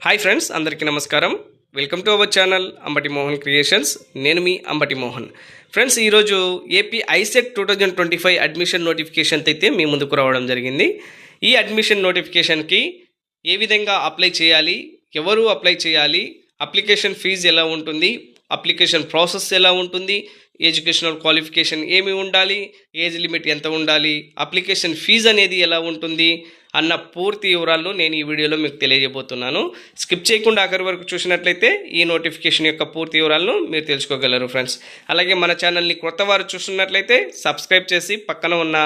Hi friends, అందరికీ నమస్కారం. Welcome to our channel Ambati Mohan creations. నేను మీ అంబటి మోహన్. ఫ్రెండ్స్, ఈరోజు ఏపీ ఐసెట్ 2025 అడ్మిషన్ నోటిఫికేషన్ అయితే మీ ముందుకు రావడం జరిగింది. ఈ అడ్మిషన్ నోటిఫికేషన్కి ఏ విధంగా అప్లై చేయాలి, ఎవరు అప్లై చేయాలి, అప్లికేషన్ ఫీజు ఎలా ఉంటుంది, అప్లికేషన్ ప్రాసెస్ ఎలా ఉంటుంది, ఎడ్యుకేషనల్ క్వాలిఫికేషన్ ఏమి ఉండాలి, ఏజ్ లిమిట్ ఎంత ఉండాలి, అప్లికేషన్ ఫీజు అనేది ఎలా ఉంటుంది అన్న పూర్తి వివరాలను నేను ఈ వీడియోలో మీకు తెలియజేయబోతున్నాను. స్కిప్ చేయకుండా ఆఖరి వరకు చూసినట్లయితే ఈ నోటిఫికేషన్ యొక్క పూర్తి వివరాలను మీరు తెలుసుకోగలరు ఫ్రెండ్స్. అలాగే మన ఛానల్ని కొత్త వారు చూస్తున్నట్లయితే సబ్స్క్రైబ్ చేసి పక్కన ఉన్న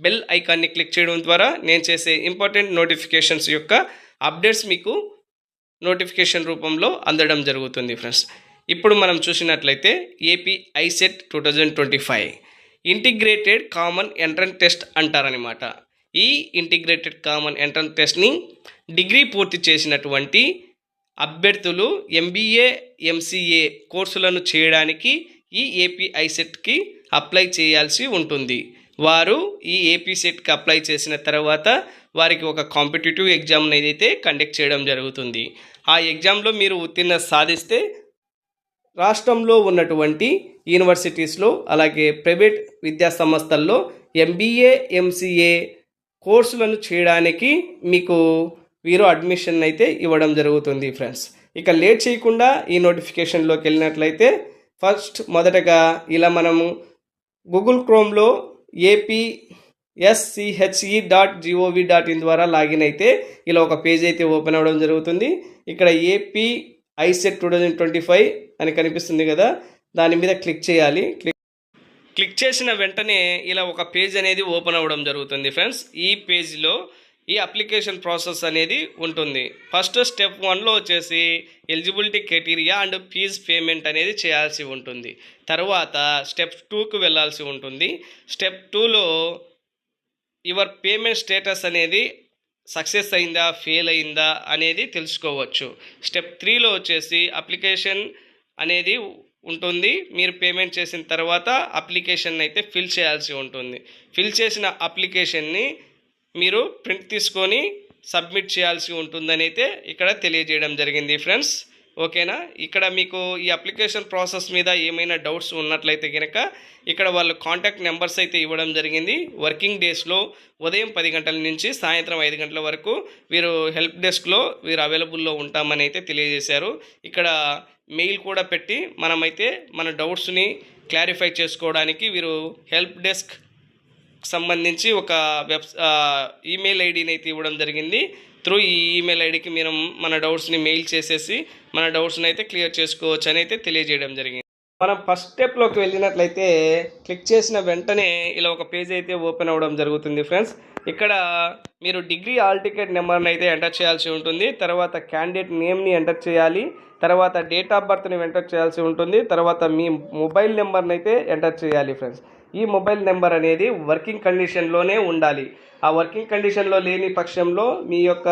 బెల్ ఐకాన్ని క్లిక్ చేయడం ద్వారా నేను చేసే ఇంపార్టెంట్ నోటిఫికేషన్స్ యొక్క అప్డేట్స్ మీకు నోటిఫికేషన్ రూపంలో అందడం జరుగుతుంది ఫ్రెండ్స్. ఇప్పుడు మనం చూసినట్లయితే AP ICET 2025 integrated common entrance test అంటారనమాట. ఈ ఇంటిగ్రేటెడ్ కామన్ ఎంట్రన్స్ టెస్ట్ని డిగ్రీ పూర్తి చేసినటువంటి అభ్యర్థులు ఎంబీఏ ఎంసీఏ కోర్సులను చేయడానికి ఈ ఏపీ ఐసెట్కి అప్లై చేయాల్సి ఉంటుంది. వారు ఈ ఏపీ సెట్కి అప్లై చేసిన తర్వాత వారికి ఒక కాంపిటేటివ్ ఎగ్జామ్ ఏదైతే కండక్ట్ చేయడం జరుగుతుంది. ఆ ఎగ్జామ్లో మీరు ఉత్తీర్ణత సాధిస్తే రాష్ట్రంలో ఉన్నటువంటి యూనివర్సిటీస్లో అలాగే ప్రైవేట్ విద్యా సంస్థల్లో ఎంబీఏ ఎంసీఏ కోర్సులను చేయడానికి మీకు వీరు అడ్మిషన్ అయితే ఇవ్వడం జరుగుతుంది ఫ్రెండ్స్. ఇక లేట్ చేయకుండా ఈ నోటిఫికేషన్లోకి వెళ్ళినట్లయితే మొదటగా ఇలా మనము గూగుల్ క్రోమ్లో APSCHE.gov.in ద్వారా లాగిన్ అయితే ఇలా ఒక పేజ్ అయితే ఓపెన్ అవ్వడం జరుగుతుంది. ఇక్కడ ఏపీ ఐసెట్ 2025 అని కనిపిస్తుంది కదా, దాని మీద క్లిక్ చేయాలి. క్లిక్ చేసిన వెంటనే ఇలా ఒక పేజ్ అనేది ఓపెన్ అవ్వడం జరుగుతుంది ఫ్రెండ్స్. ఈ పేజ్లో ఈ అప్లికేషన్ ప్రాసెస్ అనేది ఉంటుంది. ఫస్ట్ స్టెప్ 1లో వచ్చేసి eligibility criteria and fees payment అనేది చేయాల్సి ఉంటుంది. తర్వాత స్టెప్ 2కు వెళ్ళాల్సి ఉంటుంది. స్టెప్ 2లో యువర్ పేమెంట్ స్టేటస్ అనేది సక్సెస్ అయిందా ఫెయిల్ అయిందా అనేది తెలుసుకోవచ్చు. స్టెప్ 3లో వచ్చేసి అప్లికేషన్ అనేది ఉంటుంది. మీరు పేమెంట్ చేసిన తర్వాత అప్లికేషన్ అయితే ఫిల్ చేయాల్సి ఉంటుంది. ఫిల్ చేసిన అప్లికేషన్ని మీరు ప్రింట్ తీసుకొని సబ్మిట్ చేయాల్సి ఉంటుందని అయితే ఇక్కడ తెలియజేయడం జరిగింది ఫ్రెండ్స్. ఓకేనా? ఇక్కడ మీకు ఈ అప్లికేషన్ ప్రాసెస్ మీద ఏమైనా డౌట్స్ ఉన్నట్లయితే కనుక ఇక్కడ వాళ్ళు కాంటాక్ట్ నెంబర్స్ అయితే ఇవ్వడం జరిగింది. వర్కింగ్ డేస్లో ఉదయం 10 గంటల నుంచి సాయంత్రం 5 గంటల వరకు వీరు హెల్ప్ డెస్క్లో వీరు అవైలబుల్లో ఉంటామని అయితే తెలియజేశారు. ఇక్కడ మెయిల్ కూడా పెట్టి మనమైతే మన డౌట్స్ని క్లారిఫై చేసుకోవడానికి వీరు హెల్ప్ డెస్క్ సంబంధించి ఒక ఈమెయిల్ ఐడిని అయితే ఇవ్వడం జరిగింది. త్రూ ఈ ఈమెయిల్ ఐడికి మీరు మన డౌట్స్ని మెయిల్ చేసేసి మన డౌట్స్ని అయితే క్లియర్ చేసుకోవచ్చు అని అయితే తెలియజేయడం జరిగింది. మనం ఫస్ట్ స్టెప్లోకి వెళ్ళినట్లయితే క్లిక్ చేసిన వెంటనే ఇలా ఒక పేజ్ అయితే ఓపెన్ అవ్వడం జరుగుతుంది ఫ్రెండ్స్. ఇక్కడ మీరు డిగ్రీ హాల్ టికెట్ నెంబర్ని అయితే ఎంటర్ చేయాల్సి ఉంటుంది. తర్వాత క్యాండిడేట్ నేమ్ని ఎంటర్ చేయాలి. తర్వాత డేట్ ఆఫ్ బర్త్ని ఎంటర్ చేయాల్సి ఉంటుంది. తర్వాత మీ మొబైల్ నెంబర్ని అయితే ఎంటర్ చేయాలి ఫ్రెండ్స్. ఈ మొబైల్ నెంబర్ అనేది వర్కింగ్ కండిషన్లోనే ఉండాలి. ఆ వర్కింగ్ కండిషన్లో లేని పక్షంలో మీ యొక్క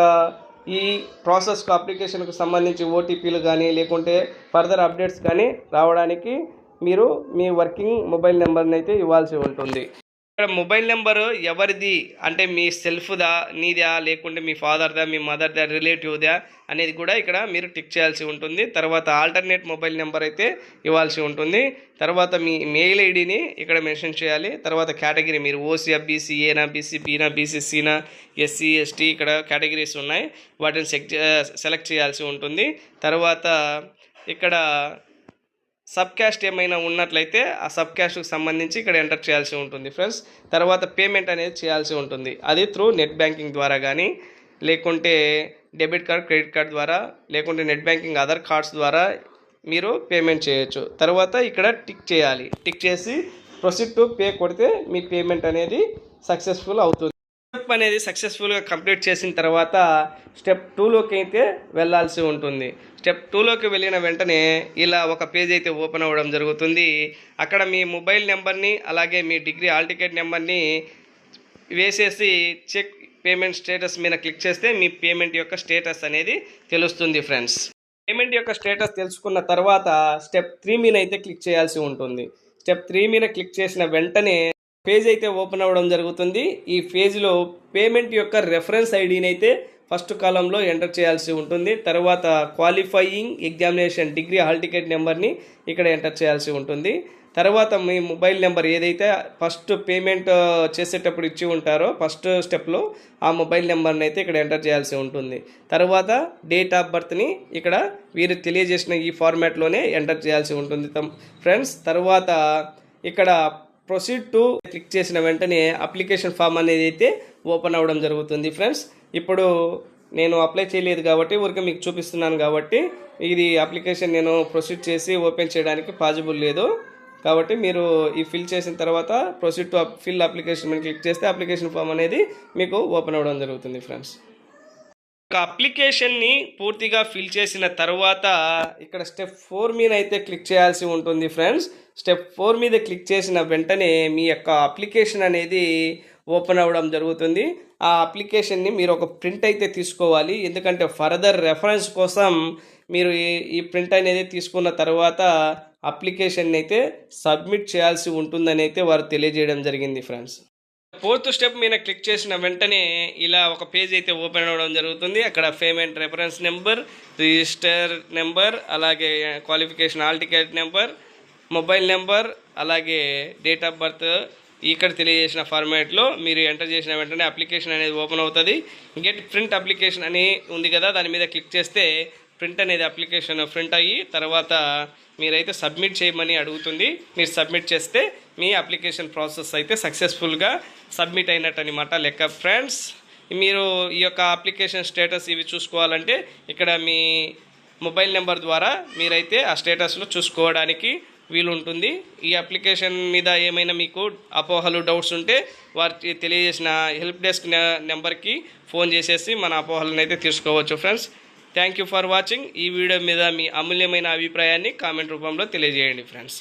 ఈ ప్రాసెస్కు అప్లికేషన్కు సంబంధించి ఓటీపీలు కానీ లేకుంటే ఫర్దర్ అప్డేట్స్ కానీ రావడానికి మీరు మీ వర్కింగ్ మొబైల్ నెంబర్ని అయితే ఇవ్వాల్సి ఉంటుంది. ఇక్కడ మొబైల్ నెంబరు ఎవరిది అంటే మీ సెల్ఫ్దా, నీదా, లేకుంటే మీ ఫాదర్దా, మీ మదర్దా, రిలేటివ్దా అనేది కూడా ఇక్కడ మీరు టిక్ చేయాల్సి ఉంటుంది. తర్వాత ఆల్టర్నేట్ మొబైల్ నెంబర్ అయితే ఇవ్వాల్సి ఉంటుంది. తర్వాత మీ మెయిల్ ఐడిని ఇక్కడ మెన్షన్ చేయాలి. తర్వాత కేటగిరీ మీరు ఓసీఆ, బీసీ, ఏనా, బీసీ బీనా, బీసీ సీనా, ఎస్సీ, ఎస్టీ ఇక్కడ కేటగిరీస్ ఉన్నాయి. వాటిని సెలెక్ట్ చేయాల్సి ఉంటుంది. తర్వాత ఇక్కడ సబ్ క్యాస్ట్ ఏమైనా ఉన్నట్లయితే ఆ సబ్ క్యాస్ట్కి సంబంధించి ఇక్కడ ఎంటర్ చేయాల్సి ఉంటుంది ఫ్రెండ్స్. తర్వాత పేమెంట్ అనేది చేయాల్సి ఉంటుంది. అది త్రూ నెట్ బ్యాంకింగ్ ద్వారా కానీ లేకుంటే డెబిట్ కార్డ్, క్రెడిట్ కార్డ్ ద్వారా, లేకుంటే నెట్ బ్యాంకింగ్ అదర్ కార్డ్స్ ద్వారా మీరు పేమెంట్ చేయొచ్చు. తర్వాత ఇక్కడ టిక్ చేయాలి. టిక్ చేసి ప్రొసీడ్ టు పే కొడితే మీ పేమెంట్ అనేది సక్సెస్ఫుల్ అవుతుంది. స్టెప్ అనేది సక్సెస్ఫుల్గా కంప్లీట్ చేసిన తర్వాత స్టెప్ 2లోకి అయితే వెళ్ళాల్సి ఉంటుంది. స్టెప్ 2లోకి వెళ్ళిన వెంటనే ఇలా ఒక పేజ్ అయితే ఓపెన్ అవ్వడం జరుగుతుంది. అక్కడ మీ మొబైల్ నెంబర్ని అలాగే మీ డిగ్రీ హాల్ టికెట్ నెంబర్ని వేసేసి చెక్ పేమెంట్ స్టేటస్ మీద క్లిక్ చేస్తే మీ పేమెంట్ యొక్క స్టేటస్ అనేది తెలుస్తుంది ఫ్రెండ్స్. పేమెంట్ యొక్క స్టేటస్ తెలుసుకున్న తర్వాత స్టెప్ 3 మీద అయితే క్లిక్ చేయాల్సి ఉంటుంది. స్టెప్ 3 మీద క్లిక్ చేసిన వెంటనే పేజ్ అయితే ఓపెన్ అవ్వడం జరుగుతుంది. ఈ పేజ్లో పేమెంట్ యొక్క రెఫరెన్స్ ఐడిని అయితే ఫస్ట్ కాలంలో ఎంటర్ చేయాల్సి ఉంటుంది. తర్వాత qualifying examination degree hall ticket నెంబర్ని ఇక్కడ ఎంటర్ చేయాల్సి ఉంటుంది. తర్వాత మీ మొబైల్ నెంబర్ ఏదైతే ఫస్ట్ పేమెంట్ చేసేటప్పుడు ఇచ్చి ఉంటారో ఫస్ట్ స్టెప్లో ఆ మొబైల్ నెంబర్ని అయితే ఇక్కడ ఎంటర్ చేయాల్సి ఉంటుంది. తర్వాత డేట్ ఆఫ్ బర్త్ని ఇక్కడ వీరు తెలియజేసిన ఈ ఫార్మాట్లోనే ఎంటర్ చేయాల్సి ఉంటుంది ఫ్రెండ్స్. తర్వాత ఇక్కడ ప్రొసీడ్ టు క్లిక్ చేసిన వెంటనే అప్లికేషన్ ఫామ్ అనేది అయితే ఓపెన్ అవ్వడం జరుగుతుంది ఫ్రెండ్స్. ఇప్పుడు నేను అప్లై చేయలేదు కాబట్టి ఊరికే మీకు చూపిస్తున్నాను కాబట్టి ఇది అప్లికేషన్ నేను ప్రొసీడ్ చేసి ఓపెన్ చేయడానికి పాసిబుల్ లేదు. కాబట్టి మీరు ఈ ఫిల్ చేసిన తర్వాత ప్రొసీడ్ టు ఫిల్ అప్లికేషన్ మీద క్లిక్ చేస్తే అప్లికేషన్ ఫామ్ అనేది మీకు ఓపెన్ అవ్వడం జరుగుతుంది ఫ్రెండ్స్. ఒక అప్లికేషన్ని పూర్తిగా ఫిల్ చేసిన తర్వాత ఇక్కడ స్టెప్ 4 మీద అయితే క్లిక్ చేయాల్సి ఉంటుంది ఫ్రెండ్స్. స్టెప్ 4 మీద క్లిక్ చేసిన వెంటనే మీ యొక్క అప్లికేషన్ అనేది ఓపెన్ అవ్వడం జరుగుతుంది. ఆ అప్లికేషన్ని మీరు ఒక ప్రింట్ అయితే తీసుకోవాలి. ఎందుకంటే ఫర్దర్ రెఫరెన్స్ కోసం మీరు ఈ ప్రింట్ అనేది తీసుకున్న తర్వాత అప్లికేషన్ అయితే సబ్మిట్ చేయాల్సి ఉంటుందని అయితే వారు తెలియజేయడం జరిగింది ఫ్రెండ్స్. 4th స్టెప్ మీద క్లిక్ చేసిన వెంటనే ఇలా ఒక పేజ్ అయితే ఓపెన్ అవ్వడం జరుగుతుంది. అక్కడ payment reference number, register number, అలాగే qualification hall ticket number, mobile number, అలాగే డేట్ ఆఫ్ బర్త్ ఇక్కడ తెలియజేసిన ఫార్మాట్లో మీరు ఎంటర్ చేసిన వెంటనే అప్లికేషన్ అనేది ఓపెన్ అవుతుంది. గెట్ ప్రింట్ అప్లికేషన్ అని ఉంది కదా, దాని మీద క్లిక్ చేస్తే ప్రింట్ అనేది అప్లికేషన్ ప్రింట్ అయ్యి తర్వాత మీరైతే సబ్మిట్ చేయమని అడుగుతుంది. మీరు సబ్మిట్ చేస్తే మీ అప్లికేషన్ ప్రాసెస్ అయితే సక్సెస్ఫుల్గా సబ్మిట్ అయినట్టు అనమాట లెక్క ఫ్రెండ్స్. మీరు ఈ యొక్క అప్లికేషన్ స్టేటస్ ఇవి చూసుకోవాలంటే ఇక్కడ మీ మొబైల్ నెంబర్ ద్వారా మీరైతే ఆ స్టేటస్లో చూసుకోవడానికి వీలుంటుంది. ఈ అప్లికేషన్ మీద ఏమైనా మీకు అపోహలు డౌట్స్ ఉంటే వారికి తెలియజేసిన హెల్ప్ డెస్క్ నెంబర్కి ఫోన్ చేసేసి మన అపోహలను అయితే తీసుకోవచ్చు friends. Thank you for watching. ఈ వీడియో మీద మీ అమూల్యమైన అభిప్రాయాన్ని కామెంట్ రూపంలో తెలియజేయండి ఫ్రెండ్స్.